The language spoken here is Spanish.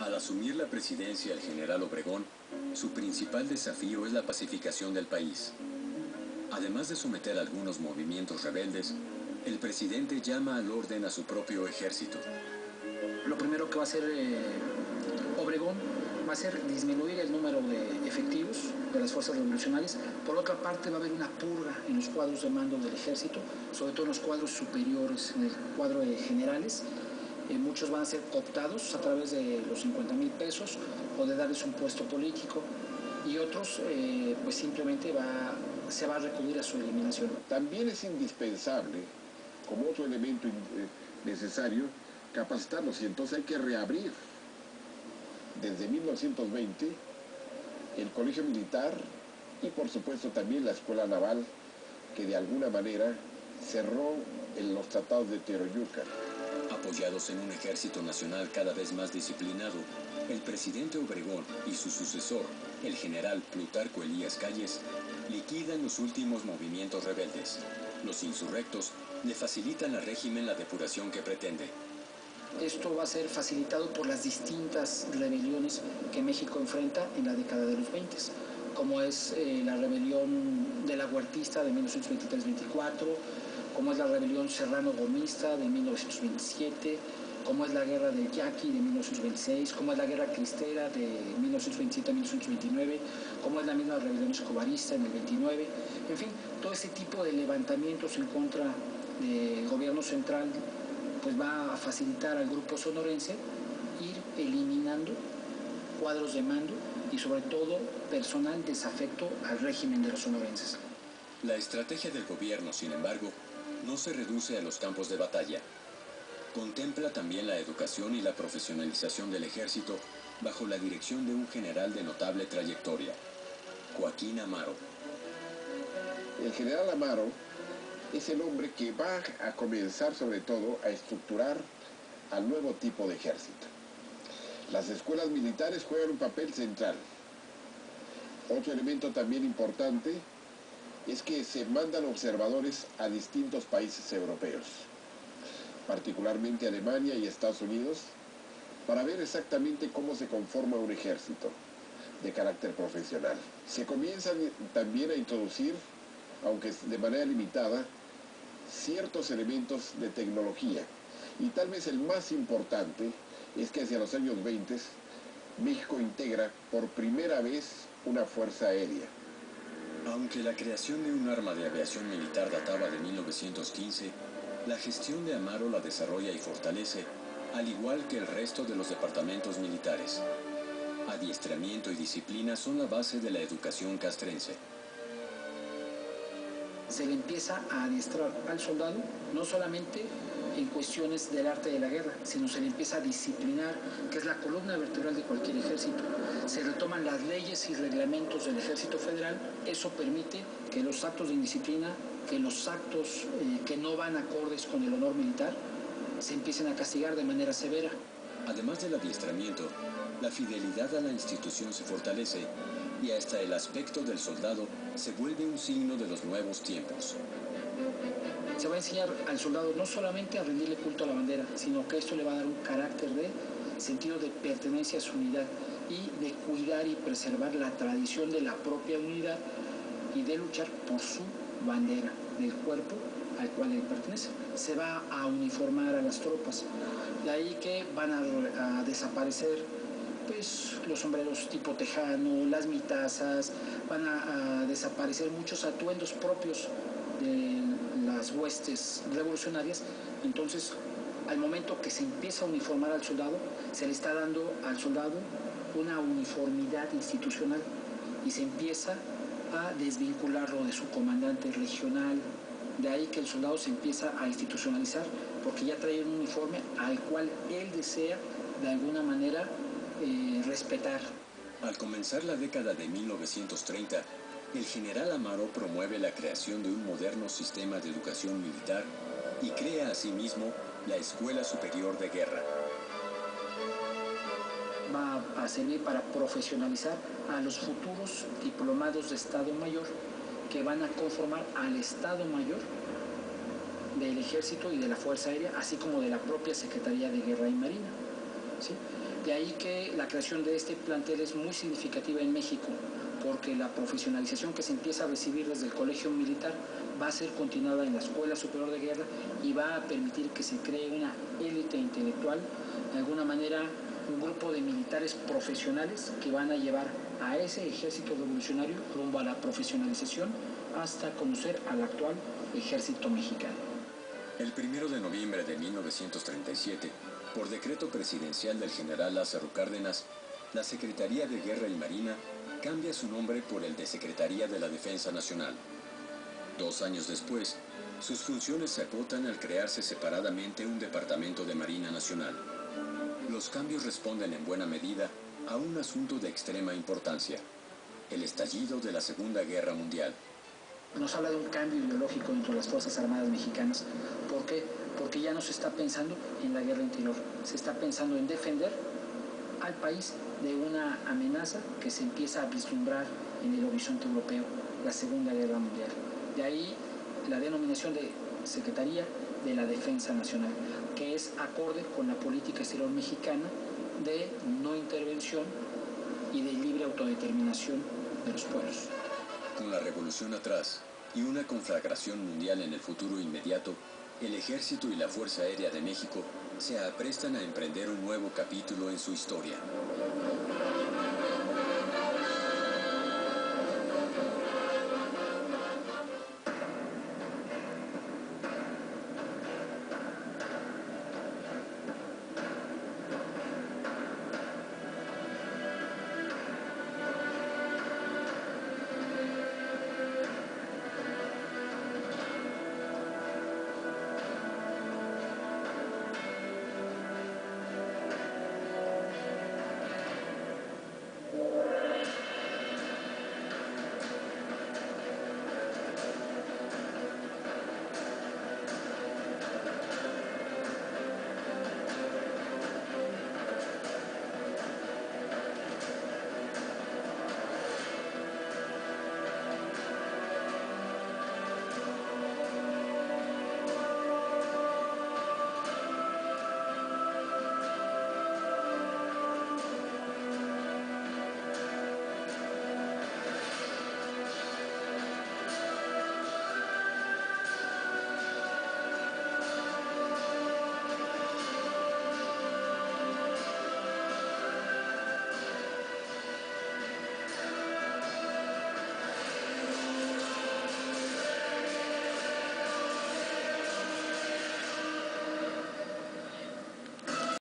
Al asumir la presidencia el general Obregón, su principal desafío es la pacificación del país. Además de someter a algunos movimientos rebeldes, el presidente llama al orden a su propio ejército. Lo primero que va a hacer Obregón va a ser disminuir el número de efectivos de las fuerzas revolucionarias. Por otra parte, va a haber una purga en los cuadros de mando del ejército, sobre todo en los cuadros superiores, en el cuadro de generales. Muchos van a ser cooptados a través de los 50,000 pesos o de darles un puesto político, y otros pues simplemente se va a recurrir a su eliminación. También es indispensable, como otro elemento necesario, capacitarlos, y entonces hay que reabrir desde 1920 el Colegio Militar y por supuesto también la Escuela Naval, que de alguna manera cerró en los tratados de Teroyucan. Apoyados en un ejército nacional cada vez más disciplinado, el presidente Obregón y su sucesor, el general Plutarco Elías Calles, liquidan los últimos movimientos rebeldes. Los insurrectos le facilitan al régimen la depuración que pretende. Esto va a ser facilitado por las distintas rebeliones que México enfrenta en la década de los 20, como es la rebelión de la Huertista de 1923-24, como es la rebelión serrano-gomista de 1927, como es la guerra del Yaqui de 1926, como es la guerra cristera de 1927 a 1929, como es la misma rebelión escobarista en el 29, en fin, todo ese tipo de levantamientos en contra del gobierno central pues va a facilitar al grupo sonorense ir eliminando cuadros de mando y sobre todo personal desafecto al régimen de los sonorenses. La estrategia del gobierno, sin embargo, no se reduce a los campos de batalla. Contempla también la educación y la profesionalización del ejército bajo la dirección de un general de notable trayectoria, Joaquín Amaro. El general Amaro es el hombre que va a comenzar sobre todo a estructurar al nuevo tipo de ejército. Las escuelas militares juegan un papel central. Otro elemento también importante es que se mandan observadores a distintos países europeos, particularmente Alemania y Estados Unidos, para ver exactamente cómo se conforma un ejército de carácter profesional. Se comienzan también a introducir, aunque de manera limitada, ciertos elementos de tecnología, y tal vez el más importante es que hacia los años 20 México integra por primera vez una fuerza aérea. Aunque la creación de un arma de aviación militar databa de 1915, la gestión de Amaro la desarrolla y fortalece, al igual que el resto de los departamentos militares. Adiestramiento y disciplina son la base de la educación castrense. Se le empieza a adiestrar al soldado, no solamente en cuestiones del arte de la guerra, sino se le empieza a disciplinar, que es la columna vertebral de cualquier ejército. Se retoman las leyes y reglamentos del Ejército Federal. Eso permite que los actos de indisciplina, que los actos que no van acordes con el honor militar, se empiecen a castigar de manera severa. Además del adiestramiento, la fidelidad a la institución se fortalece y hasta el aspecto del soldado se vuelve un signo de los nuevos tiempos. Se va a enseñar al soldado no solamente a rendirle culto a la bandera, sino que esto le va a dar un carácter de sentido de pertenencia a su unidad y de cuidar y preservar la tradición de la propia unidad y de luchar por su bandera del cuerpo al cual él pertenece. Se va a uniformar a las tropas, de ahí que van a desaparecer pues los sombreros tipo tejano, las mitazas, van a desaparecer muchos atuendos propios de las huestes revolucionarias. Entonces, al momento que se empieza a uniformar al soldado, se le está dando al soldado una uniformidad institucional y se empieza a desvincularlo de su comandante regional. De ahí que el soldado se empieza a institucionalizar porque ya trae un uniforme al cual él desea de alguna manera respetar. Al comenzar la década de 1930, el general Amaro promueve la creación de un moderno sistema de educación militar y crea asimismo la Escuela Superior de Guerra. Va a servir para profesionalizar a los futuros diplomados de Estado Mayor que van a conformar al Estado Mayor del Ejército y de la Fuerza Aérea, así como de la propia Secretaría de Guerra y Marina, ¿sí? De ahí que la creación de este plantel es muy significativa en México, porque la profesionalización que se empieza a recibir desde el colegio militar va a ser continuada en la Escuela Superior de Guerra y va a permitir que se cree una élite intelectual, de alguna manera un grupo de militares profesionales que van a llevar a ese ejército revolucionario rumbo a la profesionalización hasta conocer al actual ejército mexicano. El 1 de noviembre de 1937, por decreto presidencial del general Lázaro Cárdenas, la Secretaría de Guerra y Marina cambia su nombre por el de Secretaría de la Defensa Nacional. 2 años después, sus funciones se acotan al crearse separadamente un Departamento de Marina Nacional. Los cambios responden en buena medida a un asunto de extrema importancia: el estallido de la Segunda Guerra Mundial. Nos habla de un cambio ideológico dentro de las Fuerzas Armadas mexicanas. ¿Por qué? Porque ya no se está pensando en la guerra interior, se está pensando en defender al país de una amenaza que se empieza a vislumbrar en el horizonte europeo, la Segunda Guerra Mundial. De ahí la denominación de Secretaría de la Defensa Nacional, que es acorde con la política exterior mexicana de no intervención y de libre autodeterminación de los pueblos. Con la revolución atrás y una conflagración mundial en el futuro inmediato, el Ejército y la Fuerza Aérea de México se aprestan a emprender un nuevo capítulo en su historia.